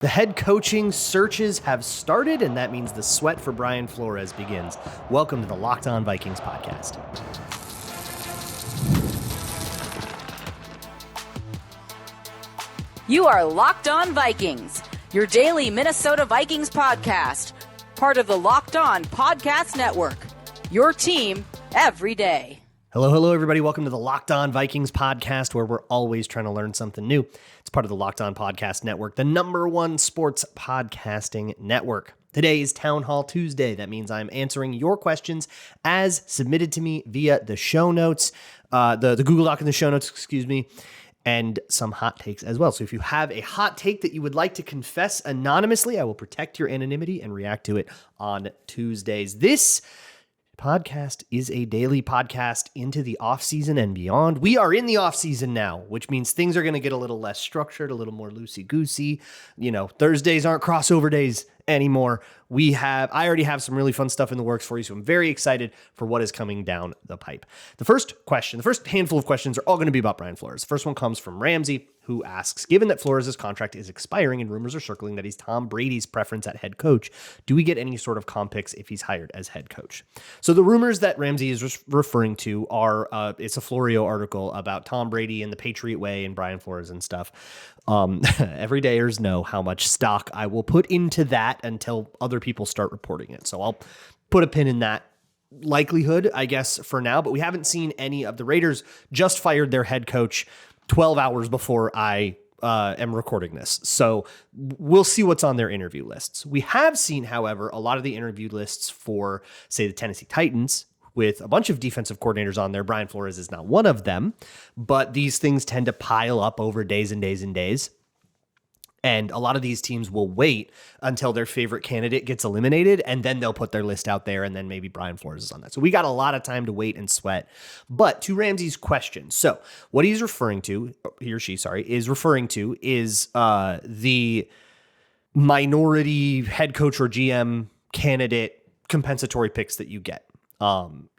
The head coaching searches have started, and that means the sweat for Brian Flores begins. Welcome to the Locked On Vikings podcast. You are Locked On Vikings, your daily Minnesota Vikings podcast, part of the Locked On Podcast Network, your team every day. Hello, everybody. Welcome to the Locked On Vikings podcast, where we're always trying to learn something new. It's part of the Locked On Podcast Network, the #1 sports podcasting network. Today is Town Hall Tuesday. That means I'm answering your questions as submitted to me via the show notes, the Google Doc in the show notes, and some hot takes as well. So if you have a hot take that you would like to confess anonymously, I will protect your anonymity and react to it on Tuesdays. This podcast is a daily podcast into the off-season and beyond. We are in the off-season now, which means things are going to get a little less structured, a little more loosey-goosey. You know, Thursdays aren't crossover days anymore. I already have some really fun stuff in the works for you, so I'm very excited for what is coming down the pipe. The first handful of questions are all going to be about Brian Flores. The first one comes from Ramsey, who asks, given that Flores' contract is expiring and rumors are circling that he's Tom Brady's preference at head coach, do we get any sort of comp picks if he's hired as head coach? So the rumors that Ramsey is referring to are, it's a Florio article about Tom Brady and the Patriot way and Brian Flores and stuff. Everydayers know how much stock I will put into that until other people start reporting it. So I'll put a pin in that likelihood, I guess, for now, but we haven't seen any of the Raiders just fired their head coach 12 hours before I am recording this. So we'll see what's on their interview lists. We have seen, however, a lot of the interview lists for, say, the Tennessee Titans with a bunch of defensive coordinators on there. Brian Flores is not one of them, but these things tend to pile up over days and days and days. And a lot of these teams will wait until their favorite candidate gets eliminated, and then they'll put their list out there, and then maybe Brian Flores is on that. So we got a lot of time to wait and sweat. But to Ramsey's question, so what he or she is referring to is the minority head coach or GM candidate compensatory picks that you get.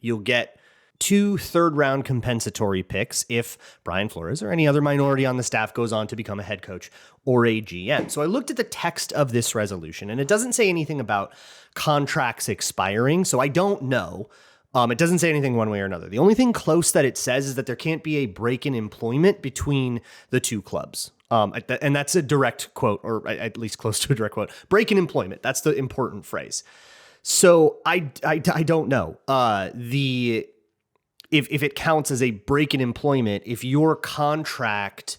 You'll get 2 third-round compensatory picks if Brian Flores or any other minority on the staff goes on to become a head coach or a GM. So I looked at the text of this resolution, and it doesn't say anything about contracts expiring, so I don't know. It doesn't say anything one way or another. The only thing close that it says is that there can't be a break in employment between the two clubs. And that's a direct quote, or at least close to a direct quote. Break in employment. That's the important phrase. So I don't know. If it counts as a break in employment, if your contract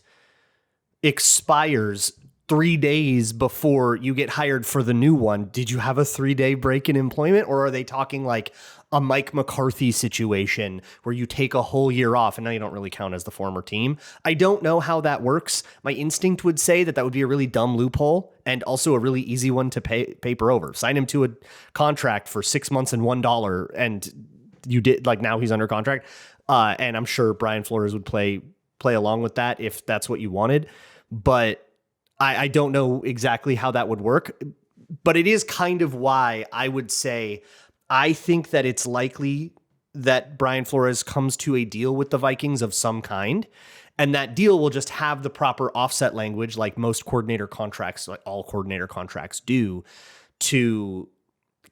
expires 3 days before you get hired for the new one, did you have a 3-day break in employment? Or are they talking like a Mike McCarthy situation where you take a whole year off and now you don't really count as the former team? I don't know how that works. My instinct would say that would be a really dumb loophole and also a really easy one to paper over. Sign him to a contract for 6 months and $1 and you did, like, now he's under contract. And I'm sure Brian Flores would play along with that if that's what you wanted. But I don't know exactly how that would work. But it is kind of why I would say I think that it's likely that Brian Flores comes to a deal with the Vikings of some kind. And that deal will just have the proper offset language like most coordinator contracts, like all coordinator contracts do, to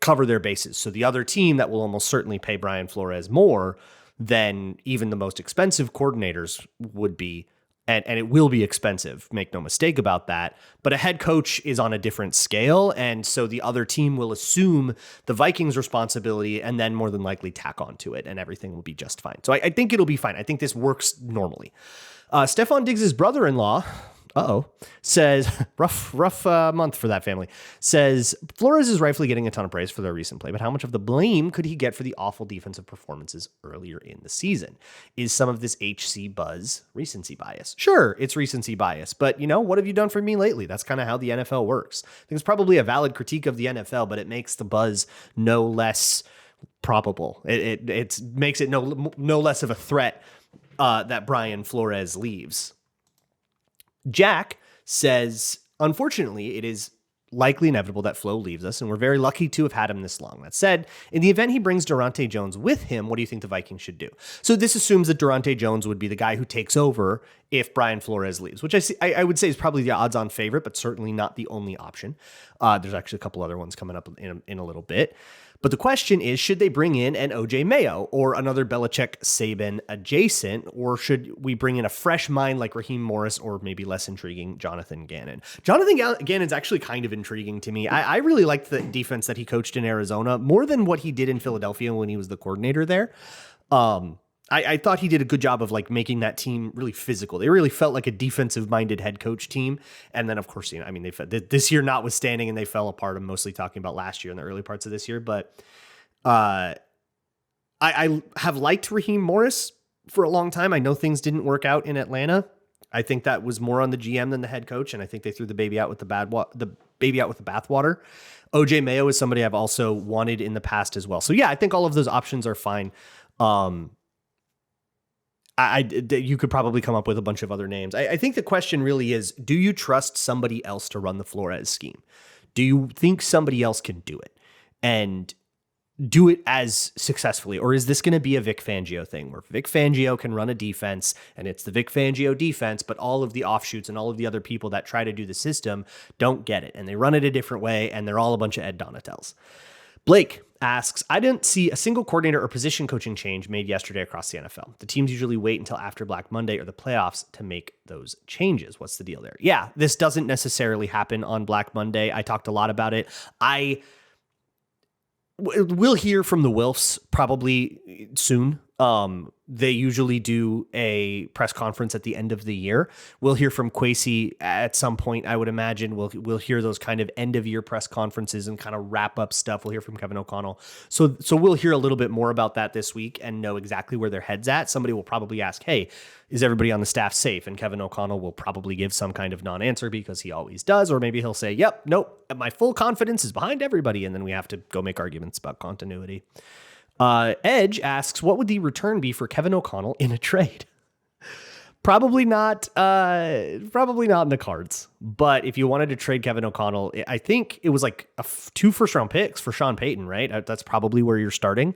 cover their bases. So the other team that will almost certainly pay Brian Flores more than even the most expensive coordinators would be. And it will be expensive, make no mistake about that. But a head coach is on a different scale. And so the other team will assume the Vikings' responsibility and then more than likely tack onto it and everything will be just fine. So I think it'll be fine. I think this works normally. Stefan Diggs' brother-in-law, says, rough month for that family, says, Flores is rightfully getting a ton of praise for their recent play, but how much of the blame could he get for the awful defensive performances earlier in the season? Is some of this HC buzz recency bias? Sure, it's recency bias, but what have you done for me lately? That's kind of how the NFL works. I think it's probably a valid critique of the NFL, but it makes the buzz no less probable. It makes it no less of a threat that Brian Flores leaves. Jack says, unfortunately, it is likely inevitable that Flo leaves us, and we're very lucky to have had him this long. That said, in the event he brings Durante Jones with him, what do you think the Vikings should do? So this assumes that Durante Jones would be the guy who takes over if Brian Flores leaves, which I would say is probably the odds-on favorite, but certainly not the only option. There's actually a couple other ones coming up in a little bit. But the question is, should they bring in an OJ Mayo or another Belichick Saban adjacent, or should we bring in a fresh mind like Raheem Morris or maybe less intriguing Jonathan Gannon? Jonathan Gannon's actually kind of intriguing to me. I really liked the defense that he coached in Arizona more than what he did in Philadelphia when he was the coordinator there. I thought he did a good job of like making that team really physical. They really felt like a defensive-minded head coach team. And then, of course, they this year notwithstanding, and they fell apart. I'm mostly talking about last year and the early parts of this year. But I have liked Raheem Morris for a long time. I know things didn't work out in Atlanta. I think that was more on the GM than the head coach, and I think they threw the baby out with the bathwater. OJ Mayo is somebody I've also wanted in the past as well. So yeah, I think all of those options are fine. You could probably come up with a bunch of other names. I think the question really is, do you trust somebody else to run the Flores scheme? Do you think somebody else can do it and do it as successfully? Or is this going to be a Vic Fangio thing where Vic Fangio can run a defense and it's the Vic Fangio defense, but all of the offshoots and all of the other people that try to do the system don't get it and they run it a different way and they're all a bunch of Ed Donatels? Blake asks, I didn't see a single coordinator or position coaching change made yesterday across the NFL. The teams usually wait until after Black Monday or the playoffs to make those changes. What's the deal there? Yeah, this doesn't necessarily happen on Black Monday. I talked a lot about it. We'll hear from the Wilfs probably soon. They usually do a press conference at the end of the year. We'll hear from Kwesi at some point, I would imagine. We'll hear those kind of end of year press conferences and kind of wrap up stuff. We'll hear from Kevin O'Connell. So we'll hear a little bit more about that this week and know exactly where their head's at. Somebody will probably ask, hey, is everybody on the staff safe? And Kevin O'Connell will probably give some kind of non-answer because he always does. Or maybe he'll say, yep, nope, my full confidence is behind everybody. And then we have to go make arguments about continuity. Edge asks, what would the return be for Kevin O'Connell in a trade? Probably not in the cards. But if you wanted to trade Kevin O'Connell, I think it was like 2 first-round picks for Sean Payton, right? That's probably where you're starting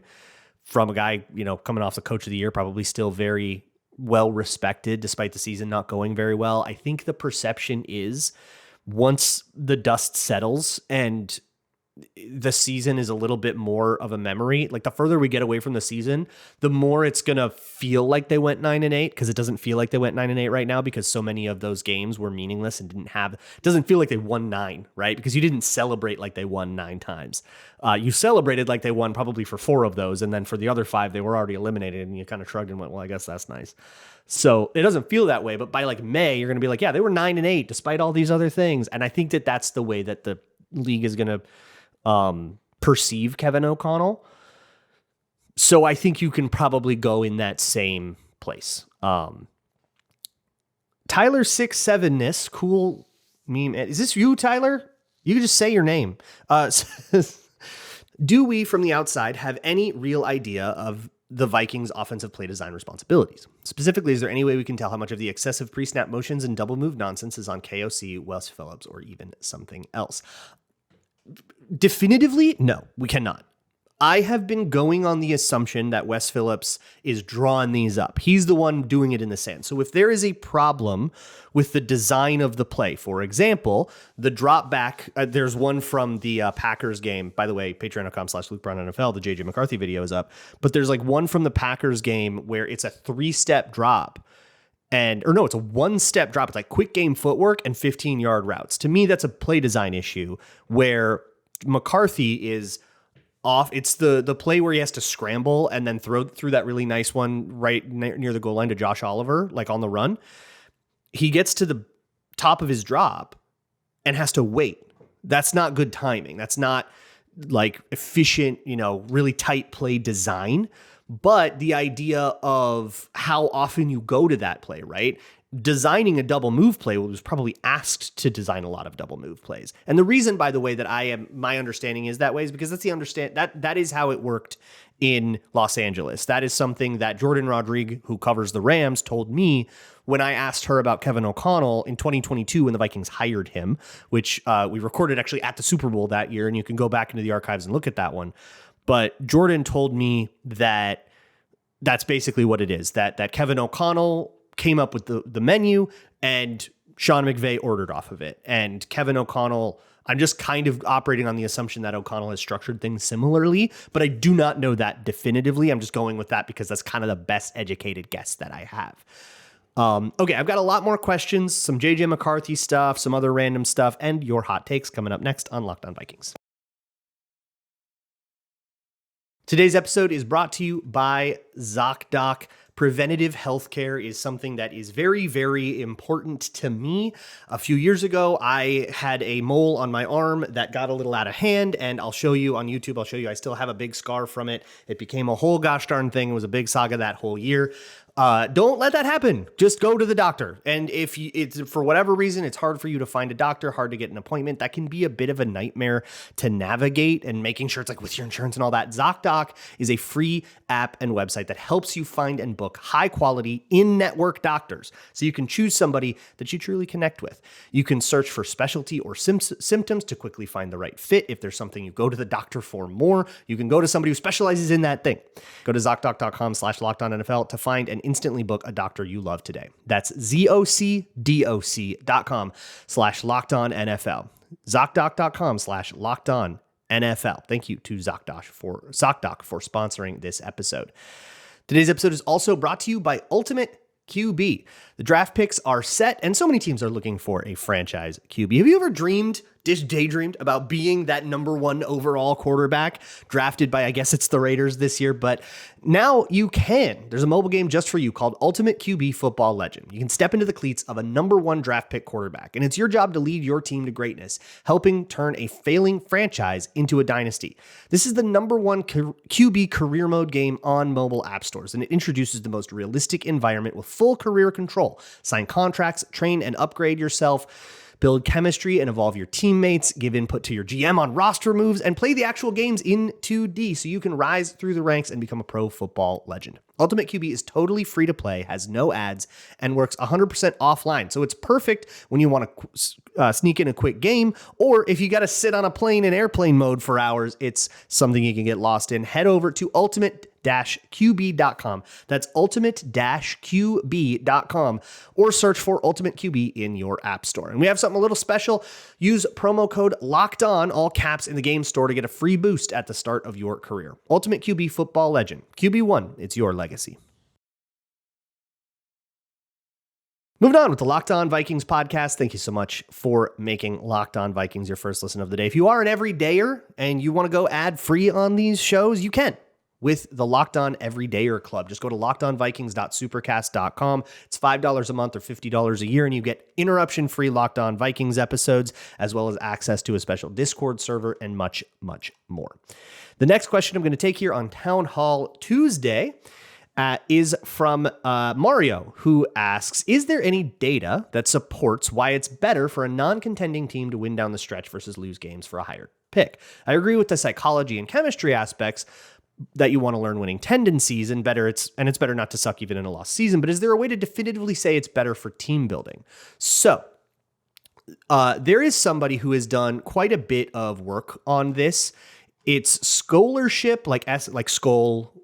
from a guy, coming off the coach of the year, probably still very well respected despite the season not going very well. I think the perception is once the dust settles and the season is a little bit more of a memory, like the further we get away from the season, the more it's going to feel like they went 9-8, because it doesn't feel like they went 9-8 right now because so many of those games were meaningless and doesn't feel like they won 9, right? Because you didn't celebrate like they won 9 times. You celebrated like they won probably for 4 of those. And then for the other 5, they were already eliminated and you kind of shrugged and went, well, I guess that's nice. So it doesn't feel that way, but by like May, you're going to be like, yeah, they were 9-8 despite all these other things. And I think that that's the way that the league is going to perceive Kevin O'Connell. So I think you can probably go in that same place. Tyler67ness, cool meme. Is this you, Tyler? You can just say your name. Do we from the outside have any real idea of the Vikings offensive play design responsibilities? Specifically, is there any way we can tell how much of the excessive pre-snap motions and double move nonsense is on KOC, Wes Phillips, or even something else? Definitively, no, we cannot. I have been going on the assumption that Wes Phillips is drawing these up. He's the one doing it in the sand. So if there is a problem with the design of the play, for example, the drop back, there's one from the Packers game. By the way, patreon.com/LukeBrownNFL, the JJ McCarthy video is up. But there's like one from the Packers game where it's a 3-step drop. It's a 1-step drop. It's like quick game footwork and 15-yard routes. To me, that's a play design issue where McCarthy is off. It's the play where he has to scramble and then throw through that really nice one right near the goal line to Josh Oliver, like on the run. He gets to the top of his drop and has to wait. That's not good timing. That's not like efficient, really tight play design. But the idea of how often you go to that play, right? designing a double move play was probably asked to design a lot of double move plays. And the reason, by the way, that my understanding is that way is because that is how it worked in Los Angeles. That is something that Jordan Rodriguez, who covers the Rams, told me when I asked her about Kevin O'Connell in 2022 when the Vikings hired him, which we recorded actually at the Super Bowl that year, and you can go back into the archives and look at that one. But Jordan told me that that's basically what it is, that Kevin O'Connell came up with the menu and Sean McVay ordered off of it. And Kevin O'Connell, I'm just kind of operating on the assumption that O'Connell has structured things similarly, but I do not know that definitively. I'm just going with that because that's kind of the best educated guess that I have. Okay, I've got a lot more questions, some JJ McCarthy stuff, some other random stuff, and your hot takes coming up next on Locked On Vikings. Today's episode is brought to you by Zocdoc. Preventative healthcare is something that is very, very important to me. A few years ago, I had a mole on my arm that got a little out of hand, and I'll show you on YouTube. I still have a big scar from it. It became a whole gosh darn thing. It was a big saga that whole year. Don't let that happen. Just go to the doctor. And if it's for whatever reason, it's hard for you to find a doctor, hard to get an appointment, that can be a bit of a nightmare to navigate, and making sure it's like with your insurance and all that. Zocdoc is a free app and website that helps you find and book high quality in-network doctors, so you can choose somebody that you truly connect with. You can search for specialty or symptoms to quickly find the right fit. If there's something you go to the doctor for more, you can go to somebody who specializes in that thing. Go to Zocdoc.com/LockedOnNFL to find and instantly book a doctor you love today. That's ZocDoc.com/LockedOnNFL. Zocdoc.com/LockedOnNFL. Thank you to Zocdoc for sponsoring this episode. Today's episode is also brought to you by Ultimate QB. The draft picks are set, and so many teams are looking for a franchise QB. Have you ever daydreamed about being that number one overall quarterback drafted by, I guess it's the Raiders this year, but now you can. There's a mobile game just for you called Ultimate QB Football Legend. You can step into the cleats of a number one draft pick quarterback, and it's your job to lead your team to greatness, helping turn a failing franchise into a dynasty. This is the number one QB career mode game on mobile app stores, and it introduces the most realistic environment with full career control. Sign contracts, train and upgrade yourself, build chemistry and evolve your teammates, give input to your GM on roster moves, and play the actual games in 2D so you can rise through the ranks and become a pro football legend. Ultimate QB is totally free to play, has no ads, and works 100% offline. So it's perfect when you want to sneak in a quick game, or if you got to sit on a plane in airplane mode for hours, it's something you can get lost in. Head over to ultimate-qb.com. That's ultimate-qb.com, or search for Ultimate QB in your app store. And we have something a little special. Use promo code LOCKEDON, all caps, in the game store to get a free boost at the start of your career. Ultimate QB Football Legend. QB1, it's your legacy. Moving on with the Locked On Vikings podcast. Thank you so much for making Locked On Vikings your first listen of the day. If you are an everydayer and you want to go ad free on these shows, you can with the Locked On Everydayer Club. Just go to lockedonvikings.supercast.com. It's $5 a month or $50 a year, and you get interruption-free Locked On Vikings episodes, as well as access to a special Discord server and much, much more. The next question I'm going to take here on Town Hall Tuesday is from Mario, who asks, is there any data that supports why it's better for a non-contending team to win down the stretch versus lose games for a higher pick? I agree with the psychology and chemistry aspects that you want to learn winning tendencies, and it's better not to suck even in a lost season, but is there a way to definitively say it's better for team building? So there is somebody who has done quite a bit of work on this. It's scholarship,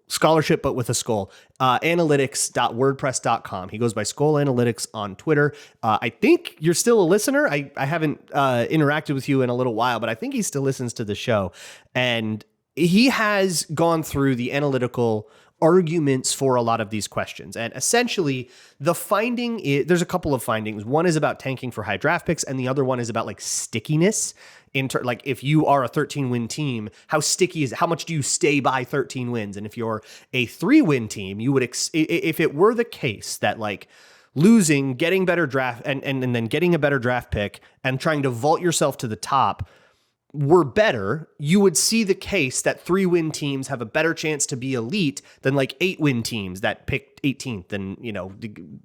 scholarship, but with a skull, analytics.wordpress.com. He goes by Skull Analytics on Twitter. I think you're still a listener. I haven't interacted with you in a little while, but I think he still listens to the show. And he has gone through the analytical arguments for a lot of these questions. And essentially, the finding is, there's a couple of findings. One is about tanking for high draft picks, and the other one is about like stickiness. Like if you are a 13-win team, how sticky is it? How much do you stay by 13 wins? And if you're a 3-win team, you would, if it were the case that like losing, getting better draft and then getting a better draft pick and trying to vault yourself to the top were better, you would see the case that 3-win teams have a better chance to be elite than like 8-win teams that picked 18th and,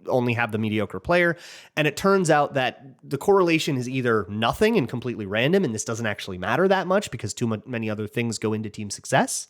only have the mediocre player. And it turns out that the correlation is either nothing and completely random, and this doesn't actually matter that much because many other things go into team success,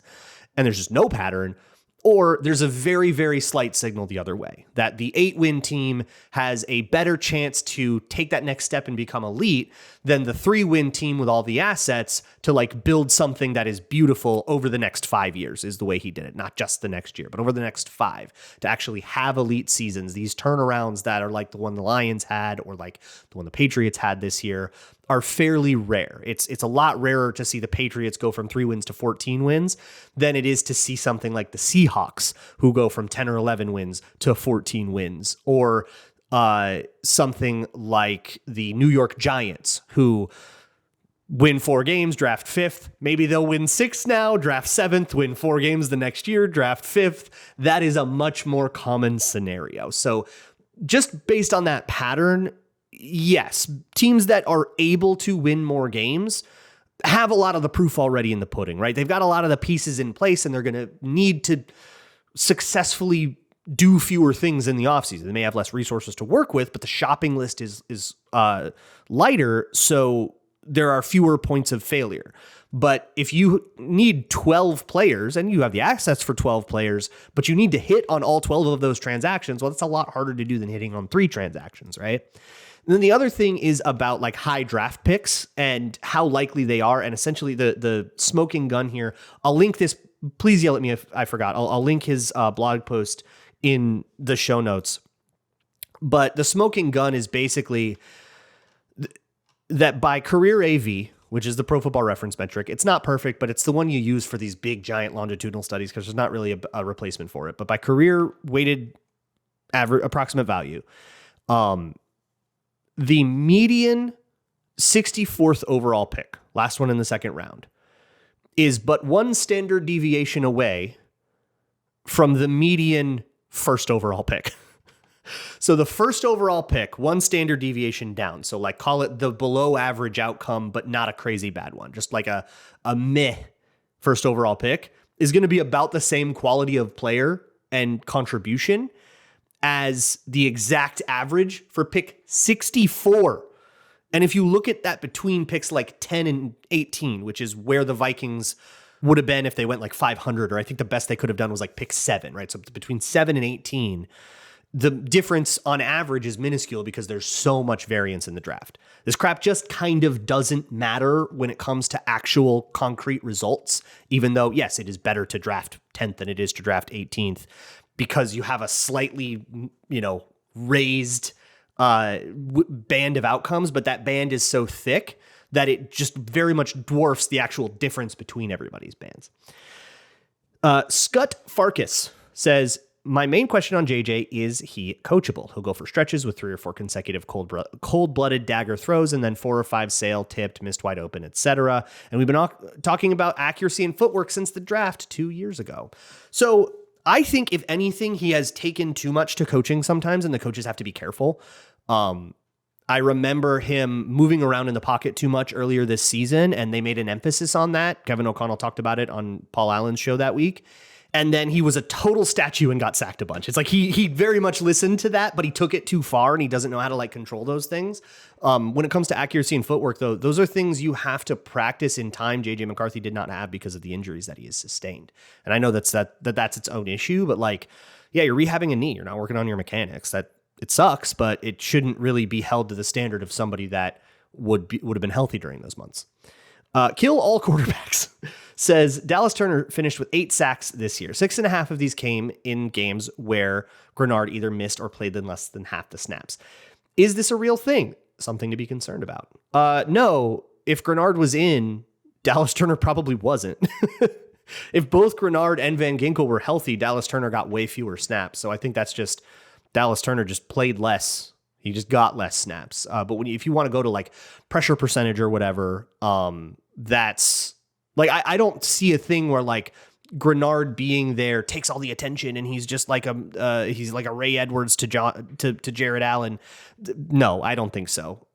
and there's just no pattern. Or there's a very, very slight signal the other way, that the 8-win team has a better chance to take that next step and become elite than the 3-win team with all the assets to like build something that is beautiful over the next 5 years, is the way he did it. Not just the next year, but over the next 5, to actually have elite seasons. These turnarounds that are like the one the Lions had or like the one the Patriots had this year are fairly rare. It's a lot rarer to see the Patriots go from 3 wins to 14 wins than it is to see something like the Seahawks, who go from 10 or 11 wins to 14 wins, or something like the New York Giants, who win 4 games, draft 5th. Maybe they'll win 6 now, draft 7th, win 4 games the next year, draft 5th. That is a much more common scenario. So just based on that pattern, yes, teams that are able to win more games have a lot of the proof already in the pudding, right? They've got a lot of the pieces in place, and they're going to need to successfully do fewer things in the offseason. They may have less resources to work with, but the shopping list is lighter, so there are fewer points of failure. But if you need 12 players and you have the assets for 12 players, but you need to hit on all 12 of those transactions, well, that's a lot harder to do than hitting on 3 transactions, right? And then the other thing is about like high draft picks and how likely they are. And essentially the smoking gun here, I'll link this. Please yell at me if I forgot. I'll link his blog post in the show notes. But the smoking gun is basically that by career AV, which is the Pro Football Reference metric, it's not perfect, but it's the one you use for these big, giant longitudinal studies because there's not really a replacement for it. But by career weighted average approximate value, the median 64th overall pick, last one in the second round, is but 1 standard deviation away from the median first overall pick. So the first overall pick, 1 standard deviation down. So like call it the below average outcome, but not a crazy bad one. Just like a meh first overall pick is going to be about the same quality of player and contribution as the exact average for pick 64. And if you look at that between picks like 10 and 18, which is where the Vikings would have been if they went like 500, or I think the best they could have done was like pick 7, right? So between 7 and 18, the difference on average is minuscule because there's so much variance in the draft. This crap just kind of doesn't matter when it comes to actual concrete results, even though, yes, it is better to draft 10th than it is to draft 18th because you have a slightly, raised band of outcomes, but that band is so thick that it just very much dwarfs the actual difference between everybody's bands. Scott Farkas says, my main question on JJ is he coachable? He'll go for stretches with 3 or 4 consecutive cold-blooded dagger throws and then 4 or 5 sail, tipped, missed wide open, etc. And we've been talking about accuracy and footwork since the draft 2 years ago. So I think if anything, he has taken too much to coaching sometimes, and the coaches have to be careful. I remember him moving around in the pocket too much earlier this season, and they made an emphasis on that. Kevin O'Connell talked about it on Paul Allen's show that week. And then he was a total statue and got sacked a bunch. It's like he very much listened to that, but he took it too far and he doesn't know how to like control those things. When it comes to accuracy and footwork, though, those are things you have to practice in time. JJ McCarthy did not have because of the injuries that he has sustained. And I know that's its own issue, but like, yeah, you're rehabbing a knee. You're not working on your mechanics. That it sucks, but it shouldn't really be held to the standard of somebody that would have been healthy during those months. Kill all quarterbacks says Dallas Turner finished with 8 sacks this year. 6.5 of these came in games where Grenard either missed or played in less than half the snaps. Is this a real thing? Something to be concerned about? No. If Grenard was in, Dallas Turner probably wasn't. If both Grenard and Van Ginkel were healthy, Dallas Turner got way fewer snaps. So I think that's just Dallas Turner just played less. He just got less snaps. But if you want to go to like pressure percentage or whatever, that's like, I don't see a thing where like Grenard being there takes all the attention and he's just like a Ray Edwards to Jared Allen. No, I don't think so.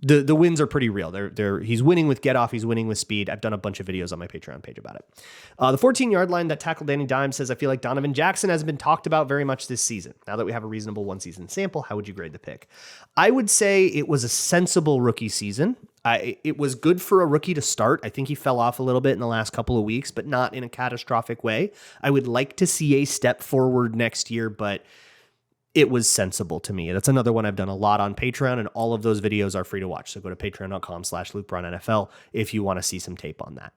The wins are pretty real. He's winning with get off. He's winning with speed. I've done a bunch of videos on my Patreon page about it. The 14-yard line that tackled Danny Dimes says, I feel like Donovan Jackson hasn't been talked about very much this season. Now that we have a reasonable one-season sample, how would you grade the pick? I would say it was a sensible rookie season. It was good for a rookie to start. I think he fell off a little bit in the last couple of weeks, but not in a catastrophic way. I would like to see a step forward next year, but it was sensible to me. That's another one I've done a lot on Patreon, and all of those videos are free to watch. So go to patreon.com/LukeBraunNFL if you want to see some tape on that.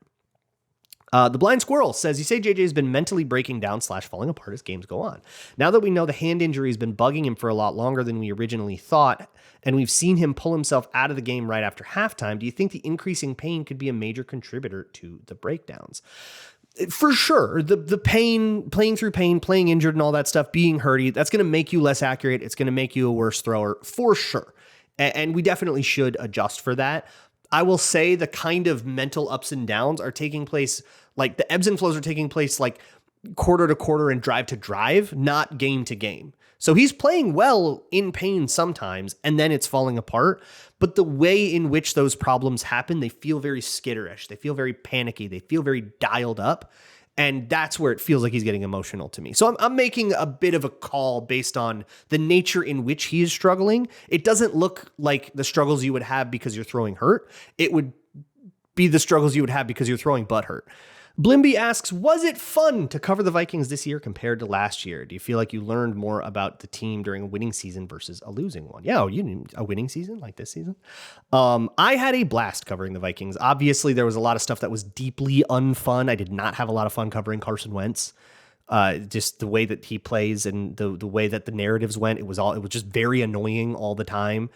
The Blind Squirrel says, you say JJ has been mentally breaking down / falling apart as games go on. Now that we know the hand injury has been bugging him for a lot longer than we originally thought, and we've seen him pull himself out of the game right after halftime, do you think the increasing pain could be a major contributor to the breakdowns? For sure, the pain, playing through pain, playing injured and all that stuff, being hurty, that's going to make you less accurate. It's going to make you a worse thrower, for sure. And we definitely should adjust for that. I will say the kind of mental ups and downs are taking place, like the ebbs and flows are taking place like quarter to quarter and drive to drive, not game to game. So he's playing well in pain sometimes, and then it's falling apart. But the way in which those problems happen, they feel very skitterish. They feel very panicky. They feel very dialed up. And that's where it feels like he's getting emotional to me. So I'm making a bit of a call based on the nature in which he is struggling. It doesn't look like the struggles you would have because you're throwing hurt. It would be the struggles you would have because you're throwing butt hurt. Blimby asks, was it fun to cover the Vikings this year compared to last year? Do you feel like you learned more about the team during a winning season versus a losing one? Yeah, a winning season like this season? I had a blast covering the Vikings. Obviously, there was a lot of stuff that was deeply unfun. I did not have a lot of fun covering Carson Wentz. Just the way that he plays and the way that the narratives went, it was just very annoying all the time.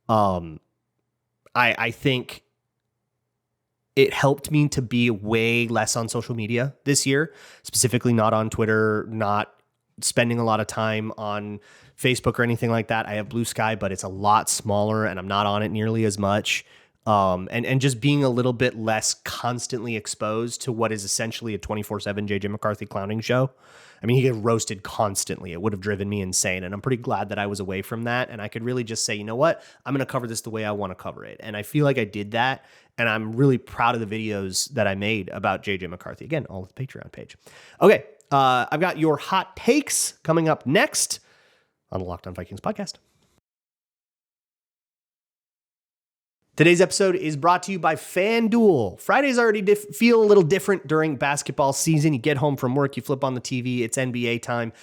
I think it helped me to be way less on social media this year, specifically not on Twitter, not spending a lot of time on Facebook or anything like that. I have Blue Sky, but it's a lot smaller and I'm not on it nearly as much. And just being a little bit less constantly exposed to what is essentially a 24/7 JJ McCarthy clowning show. I mean, he get roasted constantly. It would have driven me insane. And I'm pretty glad that I was away from that. And I could really just say, you know what? I'm going to cover this the way I want to cover it. And I feel like I did that. And I'm really proud of the videos that I made about JJ McCarthy. Again, all at the Patreon page. Okay. I've got your hot takes coming up next on the Locked On Vikings podcast. Today's episode is brought to you by FanDuel. Fridays already feel a little different during basketball season. You get home from work, you flip on the TV, it's NBA time.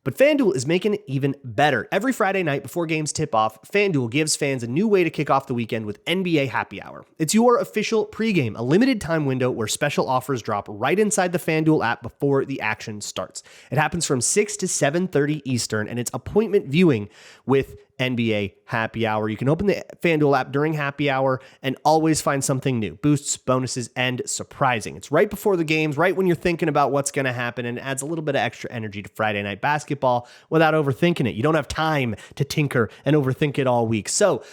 But FanDuel is making it even better. Every Friday night before games tip off, FanDuel gives fans a new way to kick off the weekend with NBA Happy Hour. It's your official pregame, a limited time window where special offers drop right inside the FanDuel app before the action starts. It happens from 6 to 7:30 Eastern, and it's appointment viewing with NBA Happy Hour. You can open the FanDuel app during Happy Hour and always find something new. Boosts, bonuses, and surprising. It's right before the games, right when you're thinking about what's going to happen, and it adds a little bit of extra energy to Friday night basketball without overthinking it. You don't have time to tinker and overthink it all week. So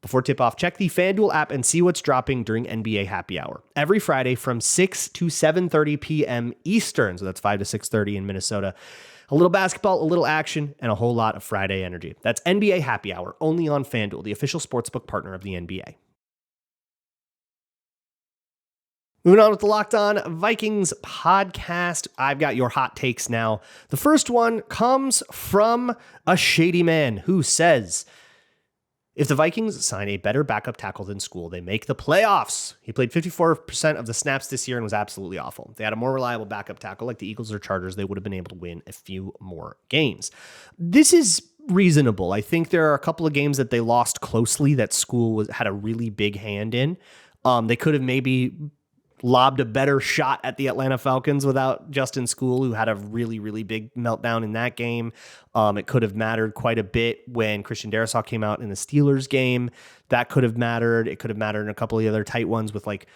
before tip-off, check the FanDuel app and see what's dropping during NBA Happy Hour. Every Friday from 6 to 7:30 p.m. Eastern, so that's 5 to 6:30 in Minnesota. A little basketball, a little action, and a whole lot of Friday energy. That's NBA Happy Hour, only on FanDuel, the official sportsbook partner of the NBA. Moving on with the Locked On Vikings podcast, I've got your hot takes now. The first one comes from a shady man who says, if the Vikings sign a better backup tackle than School, they make the playoffs. He played 54% of the snaps this year and was absolutely awful. If they had a more reliable backup tackle like the Eagles or Chargers, they would have been able to win a few more games. This is reasonable. I think there are a couple of games that they lost closely that School had a really big hand in. They could have maybe lobbed a better shot at the Atlanta Falcons without Justin School, who had a really, really big meltdown in that game. It could have mattered quite a bit when Christian Darrisaw came out in the Steelers game. That could have mattered. It could have mattered in a couple of the other tight ones with like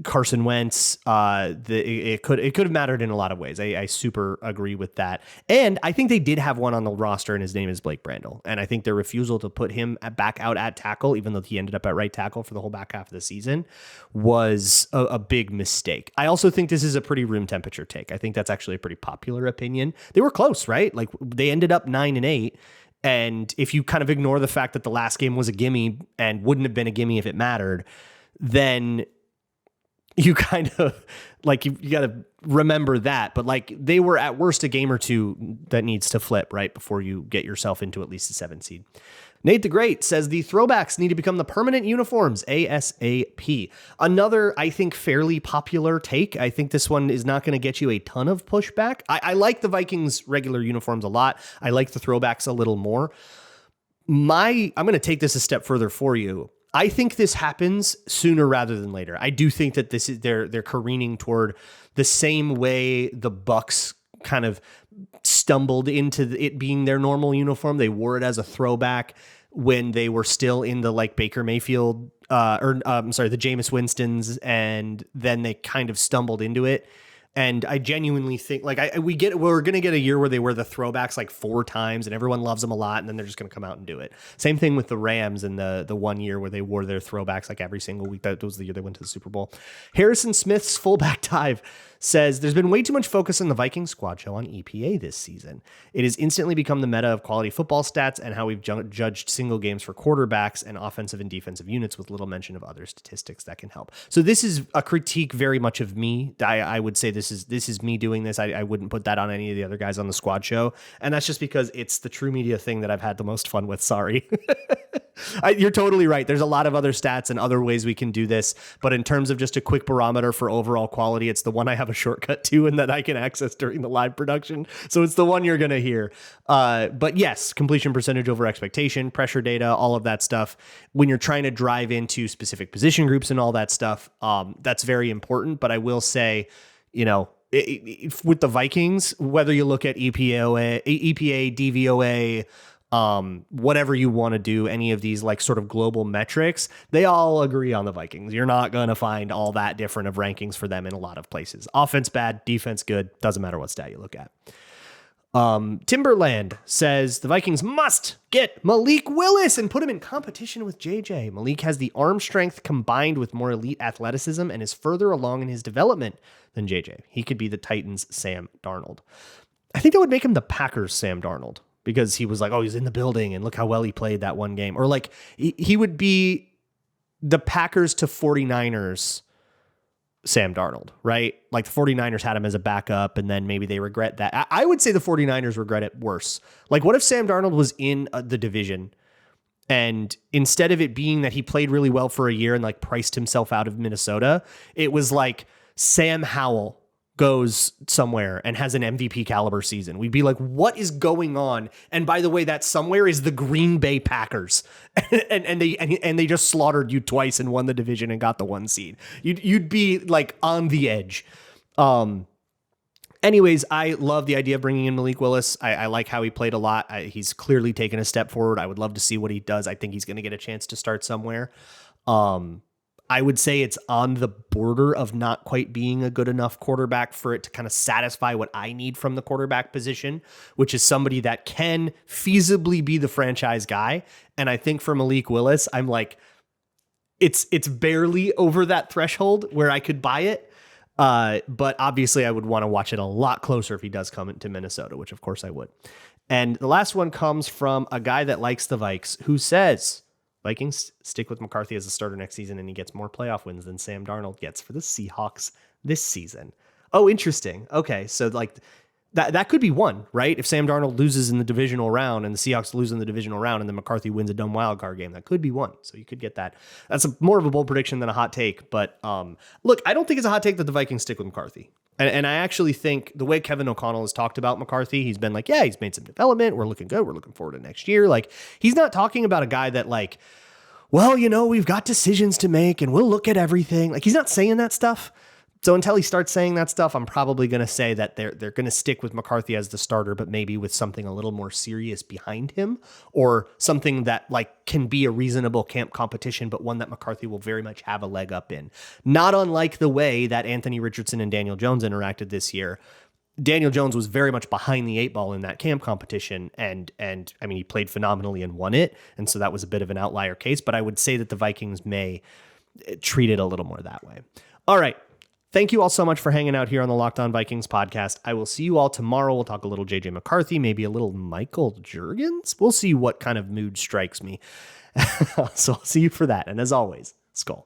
Carson Wentz. It could have mattered in a lot of ways. I super agree with that. And I think they did have one on the roster, and his name is Blake Brandel. And I think their refusal to put him back out at tackle, even though he ended up at right tackle for the whole back half of the season, was a big mistake. I also think this is a pretty room temperature take. I think that's actually a pretty popular opinion. They were close, right? Like they ended up 9-8. And if you kind of ignore the fact that the last game was a gimme and wouldn't have been a gimme if it mattered, then you kind of like, you got to remember that. But like, they were at worst a game or two that needs to flip right before you get yourself into at least a 7 seed. Nate the Great says the throwbacks need to become the permanent uniforms ASAP. Another, I think, fairly popular take. I think this one is not going to get you a ton of pushback. I like the Vikings regular uniforms a lot. I like the throwbacks a little more. I'm going to take this a step further for you. I think this happens sooner rather than later. I do think that this is they're careening toward the same way the Bucks kind of stumbled into it being their normal uniform. They wore it as a throwback when they were still in the like Baker Mayfield the Jameis Winstons, and then they kind of stumbled into it. And I genuinely think like we're going to get a year where they wear the throwbacks like 4 times and everyone loves them a lot. And then they're just going to come out and do it. Same thing with the Rams in the 1 year where they wore their throwbacks like every single week. That was the year they went to the Super Bowl. Harrison Smith's fullback dive says there's been way too much focus in the Vikings squad show on EPA this season. It has instantly become the meta of quality football stats and how we've judged single games for quarterbacks and offensive and defensive units with little mention of other statistics that can help. So this is a critique very much of me. I would say this is me doing this. I wouldn't put that on any of the other guys on the squad show. And that's just because it's the true media thing that I've had the most fun with. Sorry. You're totally right. There's a lot of other stats and other ways we can do this. But in terms of just a quick barometer for overall quality, it's the one I have a shortcut to and that I can access during the live production. So it's the one you're going to hear. But yes, completion percentage over expectation, pressure data, all of that stuff. When you're trying to drive into specific position groups and all that stuff, that's very important. But I will say, with the Vikings, whether you look at EPA, DVOA, whatever you want to do, any of these like sort of global metrics, they all agree on the Vikings. You're not going to find all that different of rankings for them in a lot of places. Offense bad, defense good, doesn't matter what stat you look at. Timberland says the Vikings must get Malik Willis and put him in competition with JJ. Malik has the arm strength combined with more elite athleticism and is further along in his development than JJ. He could be the Titans' Sam Darnold. I think that would make him the Packers' Sam Darnold, because he was like, oh, he's in the building and look how well he played that one game. Or like he would be the Packers to 49ers Sam Darnold, right? Like the 49ers had him as a backup and then maybe they regret that. I would say the 49ers regret it worse. Like what if Sam Darnold was in the division and instead of it being that he played really well for a year and like priced himself out of Minnesota, it was like Sam Howell goes somewhere and has an MVP caliber season. We'd be like, what is going on? And by the way, that somewhere is the Green Bay Packers. and they just slaughtered you twice and won the division and got the 1 seed. You'd be like on the edge. Anyways, I love the idea of bringing in Malik Willis. I like how he played a lot. He's clearly taken a step forward. I would love to see what he does. I think he's going to get a chance to start somewhere. I would say it's on the border of not quite being a good enough quarterback for it to kind of satisfy what I need from the quarterback position, which is somebody that can feasibly be the franchise guy. And I think for Malik Willis, I'm like, it's barely over that threshold where I could buy it. But obviously I would want to watch it a lot closer if he does come into Minnesota, which of course I would. And the last one comes from a guy that likes the Vikes who says, Vikings stick with McCarthy as a starter next season, and he gets more playoff wins than Sam Darnold gets for the Seahawks this season. Oh, interesting. Okay, so like that could be one, right? If Sam Darnold loses in the divisional round and the Seahawks lose in the divisional round and then McCarthy wins a dumb wild card game, that could be one. So you could get that. That's more of a bold prediction than a hot take. But look, I don't think it's a hot take that the Vikings stick with McCarthy. And I actually think the way Kevin O'Connell has talked about McCarthy, he's been like, yeah, he's made some development. We're looking good. We're looking forward to next year. Like, he's not talking about a guy that like, well, we've got decisions to make and we'll look at everything. Like, he's not saying that stuff. So until he starts saying that stuff, I'm probably going to say that they're going to stick with McCarthy as the starter, but maybe with something a little more serious behind him, or something that like can be a reasonable camp competition, but one that McCarthy will very much have a leg up in. Not unlike the way that Anthony Richardson and Daniel Jones interacted this year. Daniel Jones was very much behind the 8 ball in that camp competition. And I mean, he played phenomenally and won it. And so that was a bit of an outlier case, but I would say that the Vikings may treat it a little more that way. All right. Thank you all so much for hanging out here on the Locked On Vikings podcast. I will see you all tomorrow. We'll talk a little JJ McCarthy, maybe a little Michael Juergens. We'll see what kind of mood strikes me. So I'll see you for that. And as always, Skol.